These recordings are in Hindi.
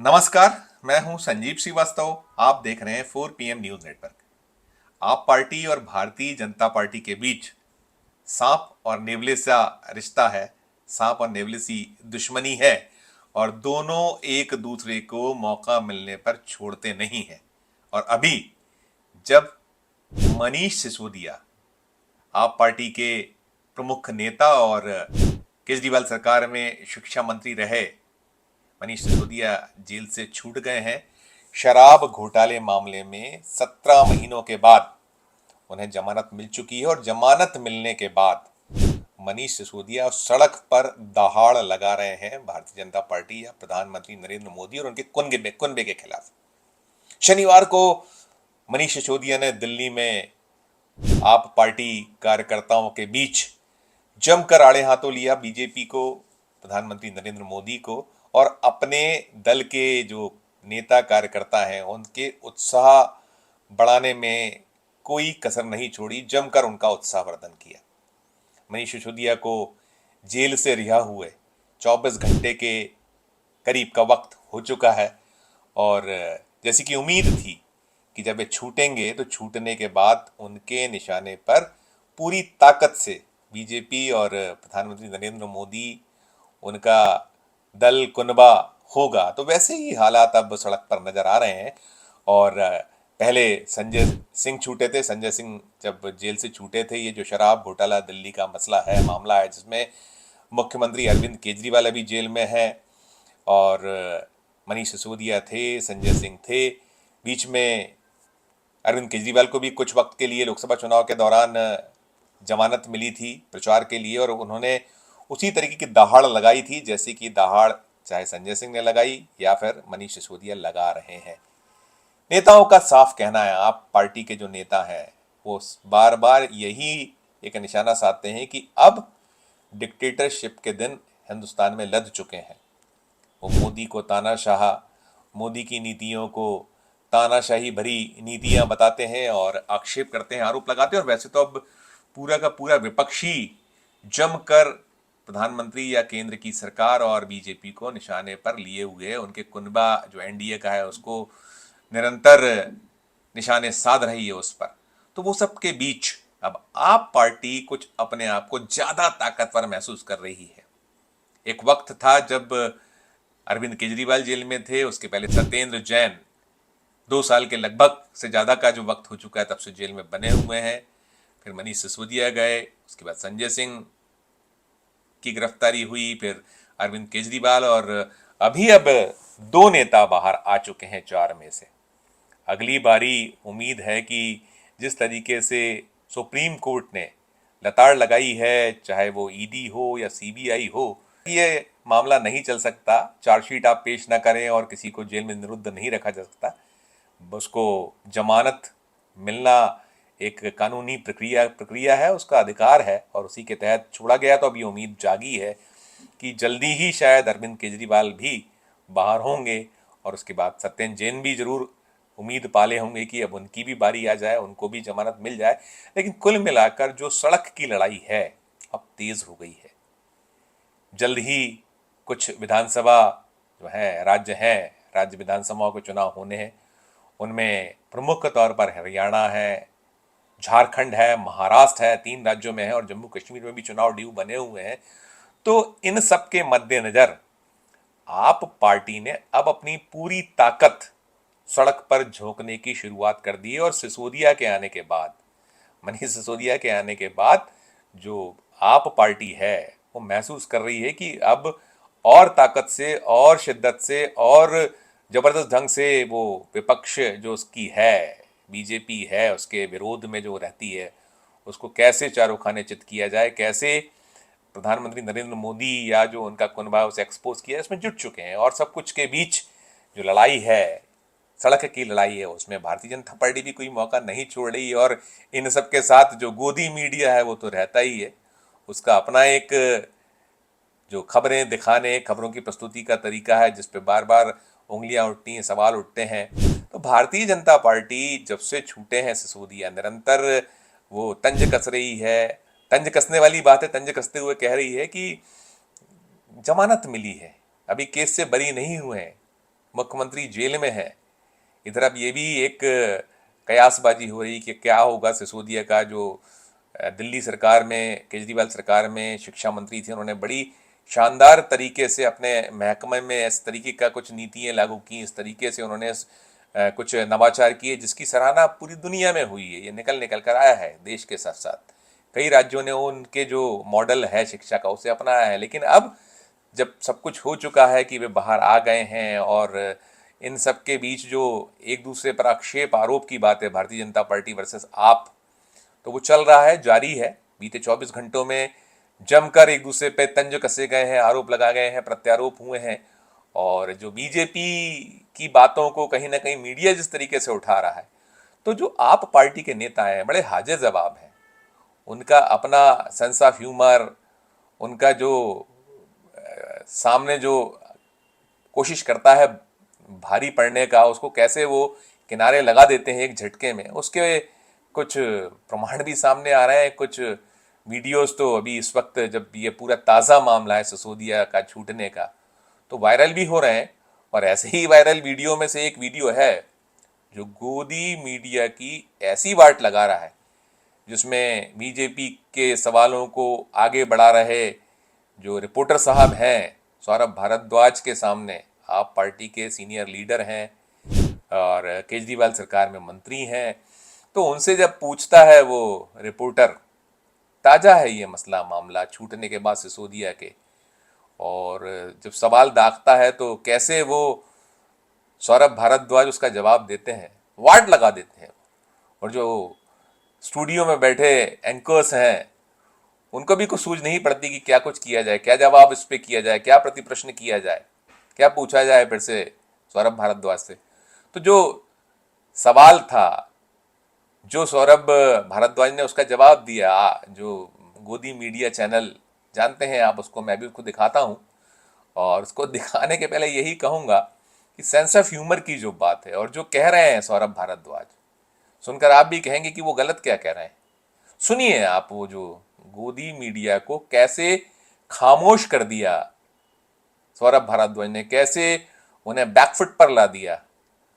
नमस्कार। मैं हूं संजीव श्रीवास्तव। आप देख रहे हैं 4 PM न्यूज नेटवर्क। आप पार्टी और भारतीय जनता पार्टी के बीच सांप और नेवले सा रिश्ता है। सांप और नेवले सी दुश्मनी है और दोनों एक दूसरे को मौका मिलने पर छोड़ते नहीं हैं। और अभी जब मनीष सिसोदिया, आप पार्टी के प्रमुख नेता और केजरीवाल सरकार में शिक्षा मंत्री रहे, मनीष सिसोदिया जेल से छूट गए हैं। शराब घोटाले मामले में 17 महीनों के बाद उन्हें जमानत मिल चुकी है और जमानत मिलने के बाद मनीष सिसोदिया सड़क पर दहाड़ लगा रहे हैं भारतीय जनता पार्टी या प्रधानमंत्री नरेंद्र मोदी और उनके कुनबे के खिलाफ। शनिवार को मनीष सिसोदिया ने दिल्ली में आप पार्टी कार्यकर्ताओं के बीच जमकर आड़े हाथों लिया बीजेपी को, प्रधानमंत्री नरेंद्र मोदी को, और अपने दल के जो नेता कार्यकर्ता हैं उनके उत्साह बढ़ाने में कोई कसर नहीं छोड़ी, जमकर उनका उत्साहवर्धन किया। मनीष सिसोदिया को जेल से रिहा हुए 24 घंटे के करीब का वक्त हो चुका है और जैसी कि उम्मीद थी कि जब वे छूटेंगे तो छूटने के बाद उनके निशाने पर पूरी ताकत से बीजेपी और प्रधानमंत्री नरेंद्र मोदी, उनका दल कुनबा होगा, तो वैसे ही हालात अब सड़क पर नजर आ रहे हैं। और पहले संजय सिंह छूटे थे। संजय सिंह जब जेल से छूटे थे, ये जो शराब घोटाला दिल्ली का मसला है, मामला है, जिसमें मुख्यमंत्री अरविंद केजरीवाल अभी जेल में है और मनीष सिसोदिया थे, संजय सिंह थे। बीच में अरविंद केजरीवाल को भी कुछ वक्त के लिए लोकसभा चुनाव के दौरान जमानत मिली थी प्रचार के लिए और उन्होंने उसी तरीके की दहाड़ लगाई थी जैसे कि दहाड़ चाहे संजय सिंह ने लगाई या फिर मनीष सिसोदिया लगा रहे हैं। नेताओं का साफ कहना है, आप पार्टी के जो नेता हैं वो बार बार यही एक निशाना साधते हैं कि अब डिक्टेटरशिप के दिन हिंदुस्तान में लद चुके हैं। वो मोदी को तानाशाह, मोदी की नीतियों को तानाशाही भरी नीतियां बताते हैं और आक्षेप करते हैं, आरोप लगाते हैं। और वैसे तो अब पूरा का पूरा विपक्षी जमकर प्रधानमंत्री या केंद्र की सरकार और बीजेपी को निशाने पर लिए हुए है। उनके कुनबा जो एनडीए का है उसको निरंतर निशाने साध रही है उस पर। तो वो सब के बीच अब आप पार्टी कुछ अपने आप को ज्यादा ताकतवर महसूस कर रही है। एक वक्त था जब अरविंद केजरीवाल जेल में थे, उसके पहले सत्येंद्र जैन 2 साल के लगभग से ज्यादा का जो वक्त हो चुका है तब से जेल में बने हुए हैं। फिर मनीष सिसोदिया गए, उसके बाद संजय सिंह की गिरफ्तारी हुई, फिर अरविंद केजरीवाल और अभी अब 2 नेता बाहर आ चुके हैं 4 में से। अगली बारी उम्मीद है कि जिस तरीके से सुप्रीम कोर्ट ने लताड़ लगाई है, चाहे वो ईडी हो या सीबीआई हो, ये मामला नहीं चल सकता। चार्जशीट आप पेश ना करें और किसी को जेल में निरुद्ध नहीं रखा जा सकता। उसको जमानत मिलना एक कानूनी प्रक्रिया है, उसका अधिकार है और उसी के तहत छोड़ा गया। तो अभी उम्मीद जागी है कि जल्दी ही शायद अरविंद केजरीवाल भी बाहर होंगे और उसके बाद सत्येंद्र जैन भी जरूर उम्मीद पाले होंगे कि अब उनकी भी बारी आ जाए, उनको भी जमानत मिल जाए। लेकिन कुल मिलाकर जो सड़क की लड़ाई है अब तेज हो गई है। जल्द ही कुछ विधानसभा जो है राज्य विधानसभाओं के चुनाव होने हैं। उनमें प्रमुख तौर पर हरियाणा है, झारखंड है, महाराष्ट्र है, 3 राज्यों में है और जम्मू कश्मीर में भी चुनाव ड्यू बने हुए हैं। तो इन सब के मद्देनजर आप पार्टी ने अब अपनी पूरी ताकत सड़क पर झोंकने की शुरुआत कर दी है और सिसोदिया के आने के बाद, मनीष सिसोदिया के आने के बाद जो आप पार्टी है वो महसूस कर रही है कि अब और ताकत से और शिद्दत से और जबरदस्त ढंग से वो विपक्ष जो उसकी है, बीजेपी है, उसके विरोध में जो रहती है, उसको कैसे चारों खाने चित किया जाए, कैसे प्रधानमंत्री नरेंद्र मोदी या जो उनका कुनबा उसे एक्सपोज किया, इसमें जुट चुके हैं। और सब कुछ के बीच जो लड़ाई है, सड़क की लड़ाई है, उसमें भारतीय जनता पार्टी भी कोई मौका नहीं छोड़ रही है। और इन सब के साथ जो गोदी मीडिया है वो तो रहता ही है, उसका अपना एक जो खबरें दिखाने, खबरों की प्रस्तुति का तरीका है जिस पे बार बार उंगलियां उठती हैं, सवाल उठते हैं। तो भारतीय जनता पार्टी जब से छूटे हैं सिसोदिया, निरंतर वो तंज कस रही है। तंज कसने वाली बात है, तंज कसते हुए कह रही है कि जमानत मिली है, अभी केस से बरी नहीं हुए हैं, मुख्यमंत्री जेल में है, इधर अब ये भी एक कयासबाजी हो रही कि क्या होगा सिसोदिया का, जो दिल्ली सरकार में, केजरीवाल सरकार में शिक्षा मंत्री थे। उन्होंने बड़ी शानदार तरीके से अपने महकमे में इस तरीके का कुछ नीतियाँ लागू की, इस तरीके से उन्होंने कुछ नवाचार किए जिसकी सराहना पूरी दुनिया में हुई है। ये निकल निकल कर आया है देश के साथ साथ। कई राज्यों ने उनके जो मॉडल है शिक्षा का उसे अपनाया है। लेकिन अब जब सब कुछ हो चुका है कि वे बाहर आ गए हैं और इन सब के बीच जो एक दूसरे पर आक्षेप आरोप की बात है, भारतीय जनता पार्टी वर्सेस आप, तो वो चल रहा है, जारी है। बीते 24 घंटों में जमकर एक दूसरे पे तंज कसे गए हैं, आरोप लगाए गए हैं, प्रत्यारोप हुए हैं। और जो बीजेपी की बातों को कहीं ना कहीं मीडिया जिस तरीके से उठा रहा है, तो जो आप पार्टी के नेता हैं बड़े हाजिर जवाब हैं। उनका अपना सेंस ऑफ ह्यूमर, उनका जो सामने जो कोशिश करता है भारी पड़ने का, उसको कैसे वो किनारे लगा देते हैं एक झटके में, उसके कुछ प्रमाण भी सामने आ रहे हैं। कुछ वीडियोस तो अभी इस वक्त, जब ये पूरा ताज़ा मामला है सिसोदिया का छूटने का, तो वायरल भी हो रहे हैं। और ऐसे ही वायरल वीडियो में से एक वीडियो है जो गोदी मीडिया की ऐसी वाट लगा रहा है, जिसमें बीजेपी के सवालों को आगे बढ़ा रहे जो रिपोर्टर साहब हैं सौरभ भारद्वाज के सामने, आप पार्टी के सीनियर लीडर हैं और केजरीवाल सरकार में मंत्री हैं, तो उनसे जब पूछता है वो रिपोर्टर, ताज़ा है ये मसला मामला छूटने के बाद सिसोदिया के, और जब सवाल दागता है तो कैसे वो सौरभ भारद्वाज उसका जवाब देते हैं, वाट लगा देते हैं। और जो स्टूडियो में बैठे एंकर्स हैं उनको भी कुछ सूझ नहीं पड़ती कि क्या कुछ किया जाए, क्या जवाब इस पे किया जाए, क्या प्रति प्रश्न किया जाए, क्या पूछा जाए फिर से सौरभ भारद्वाज से। तो जो सवाल था, जो सौरभ भारद्वाज ने उसका जवाब दिया, जो गोदी मीडिया चैनल, जानते हैं आप उसको, मैं भी उसको दिखाता हूँ। और उसको दिखाने के पहले यही कहूँगा कि सेंस ऑफ ह्यूमर की जो बात है और जो कह रहे हैं सौरभ भारद्वाज, सुनकर आप भी कहेंगे कि वो गलत क्या कह रहे हैं। सुनिए आप वो जो गोदी मीडिया को कैसे खामोश कर दिया सौरभ भारद्वाज ने, कैसे उन्हें बैकफुट पर ला दिया,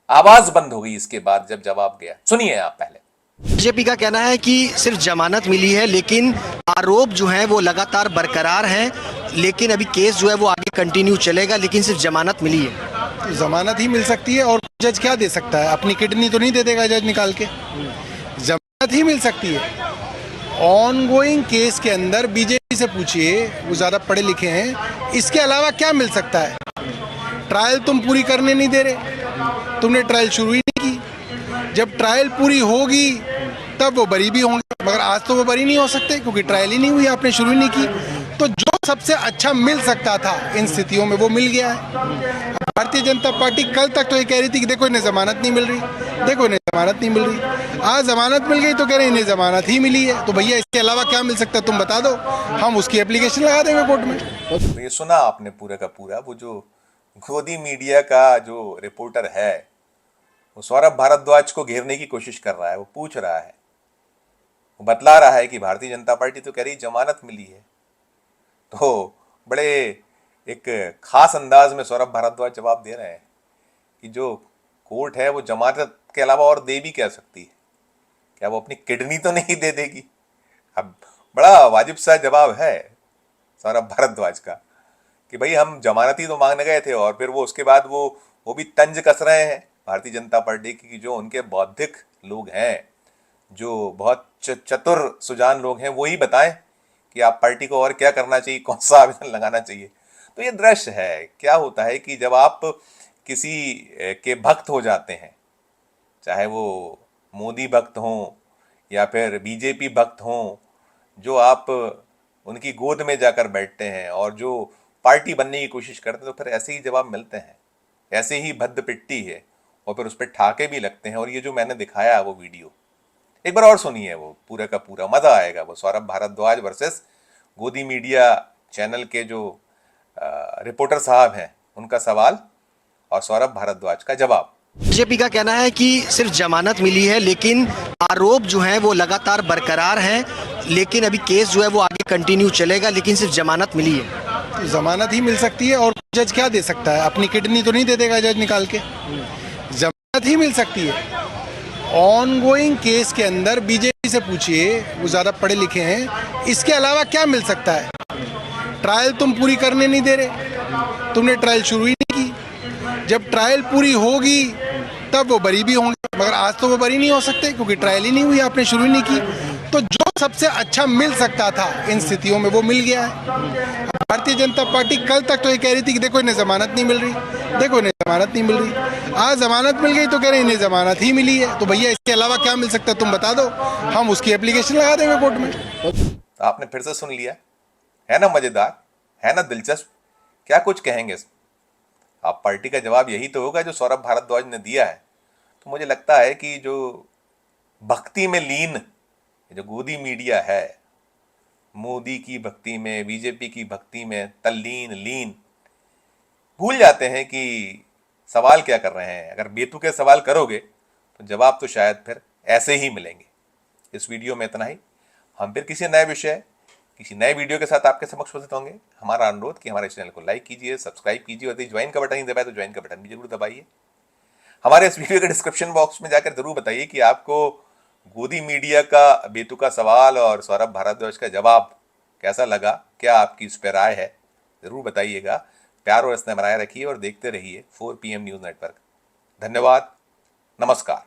आवाज बंद हो गई इसके बाद जब जवाब गया। सुनिए आप पहले। बीजेपी का कहना है कि सिर्फ जमानत मिली है, लेकिन आरोप जो हैं वो लगातार बरकरार हैं, लेकिन अभी केस जो है वो आगे कंटिन्यू चलेगा, लेकिन सिर्फ जमानत मिली है। तो जमानत ही मिल सकती है और जज क्या दे सकता है? अपनी किडनी तो नहीं दे देगा जज निकाल के। जमानत ही मिल सकती है। ऑन गोइंग केस के अंदर बीजेपी से पूछिए, वो ज़्यादा पढ़े लिखे हैं, इसके अलावा क्या मिल सकता है? ट्रायल तुम पूरी करने नहीं दे रहे, तुमने ट्रायल शुरू ही नहीं की। जब ट्रायल पूरी होगी तब वो बरी भी होंगे, मगर आज तो वो बरी नहीं हो सकते क्योंकि ट्रायल ही नहीं हुई, आपने शुरू ही नहीं की। तो जो सबसे अच्छा मिल सकता था इन स्थितियों में वो मिल गया है। भारतीय जनता पार्टी कल तक तो ये कह रही थी कि देखो इन्हें जमानत नहीं मिल रही, देखो इन्हें जमानत नहीं मिल रही। आज जमानत मिल गई तो कह रहे हैं इन्हें जमानत ही मिली है। तो भैया इसके अलावा क्या मिल सकता है, तुम बता दो, हम उसकी एप्लीकेशन लगा देंगे कोर्ट में। तो ये सुना आपने पूरा का पूरा, वो जो गोदी मीडिया का जो रिपोर्टर है वो सौरभ भारद्वाज को घेरने की कोशिश कर रहा है। वो पूछ रहा है, वो बतला रहा है कि भारतीय जनता पार्टी तो कह रही जमानत मिली है। तो बड़े एक खास अंदाज में सौरभ भारद्वाज जवाब दे रहे हैं कि जो कोर्ट है वो जमानत के अलावा और दे भी क्या सकती है, क्या वो अपनी किडनी तो नहीं दे देगी? अब बड़ा वाजिब सा जवाब है सौरभ भारद्वाज का कि भाई हम जमानत ही तो मांगने गए थे, और फिर वो उसके बाद वो भी तंज कस रहे हैं भारतीय जनता पार्टी की जो उनके बौद्धिक लोग हैं, जो बहुत चतुर सुजान लोग हैं, वो ही बताएं कि आप पार्टी को और क्या करना चाहिए, कौन सा आवेदन लगाना चाहिए। तो ये दृश्य है। क्या होता है कि जब आप किसी के भक्त हो जाते हैं, चाहे वो मोदी भक्त हों या फिर बीजेपी भक्त हों, जो आप उनकी गोद में जाकर बैठते हैं और जो पार्टी बनने की कोशिश करते हैं, तो फिर ऐसे ही जवाब मिलते हैं, ऐसे ही भद्द पिट्टी है और फिर उस पर ठाके भी लगते हैं। और ये जो मैंने दिखाया वो वीडियो एक बार और सुनिए, वो पूरा का पूरा, मज़ा आएगा। वो सौरभ भारद्वाज वर्सेस गोदी मीडिया चैनल के जो रिपोर्टर साहब हैं, उनका सवाल और सौरभ भारद्वाज का जवाब। बीजेपी का कहना है कि सिर्फ जमानत मिली है, लेकिन आरोप जो हैं वो लगातार बरकरार हैं, लेकिन अभी केस जो है वो आगे कंटिन्यू चलेगा, लेकिन सिर्फ जमानत मिली है। तो जमानत ही मिल सकती है और जज क्या दे सकता है? अपनी किडनी तो नहीं दे देगा जज निकाल के। जमानत ही मिल सकती है। ऑन गोइंग केस के अंदर बीजेपी से पूछिए, वो ज़्यादा पढ़े लिखे हैं, इसके अलावा क्या मिल सकता है? ट्रायल तुम पूरी करने नहीं दे रहे, तुमने ट्रायल शुरू ही नहीं की। जब ट्रायल पूरी होगी तब वो बरी भी होंगे, मगर आज तो वो बरी नहीं हो सकते क्योंकि ट्रायल ही नहीं हुई, आपने शुरू ही नहीं की। तो जो सबसे अच्छा मिल सकता था इन स्थितियों में वो मिल गया है। भारतीय जनता पार्टी कल तक तो ये कह रही थी कि देखो इन्हें जमानत नहीं मिल रही, देखो इन्हें जमानत नहीं मिल रही। आज जमानत मिल गई तो कह रहे इन्हें जमानत ही मिली है। तो भैया इसके अलावा क्या मिल सकता है तुम बता दो, हम उसकी एप्लीकेशन लगा देंगे कोर्ट में। तो आपने फिर से सुन लिया, है ना मजेदार, है ना दिलचस्प, क्या कुछ कहेंगे इसमें? आप पार्टी का जवाब यही तो होगा जो सौरभ भारद्वाज ने दिया है। तो मुझे लगता है कि जो भक्ति में लीन जो गोदी मीडिया है, मोदी की भक्ति में, बीजेपी की भक्ति में तल्लीन लीन, भूल जाते हैं कि सवाल क्या कर रहे हैं। अगर बेतुके सवाल करोगे तो जवाब तो शायद फिर ऐसे ही मिलेंगे। इस वीडियो में इतना ही। हम फिर किसी नए विषय, किसी नए वीडियो के साथ आपके समक्ष उपस्थित होंगे। हमारा अनुरोध कि हमारे चैनल को लाइक कीजिए, सब्सक्राइब कीजिए और यदि ज्वाइन का बटन नहीं दबाए तो ज्वाइन का बटन भी जरूर दबाइए। हमारे इस वीडियो के डिस्क्रिप्शन बॉक्स में जाकर जरूर बताइए कि आपको गोदी मीडिया का बेतुका सवाल और सौरभ भारद्वाज का जवाब कैसा लगा, क्या आपकी इस पर राय है, जरूर बताइएगा। प्यार और स्नेह बनाए रखिए और देखते रहिए 4PM न्यूज़ नेटवर्क। धन्यवाद, नमस्कार।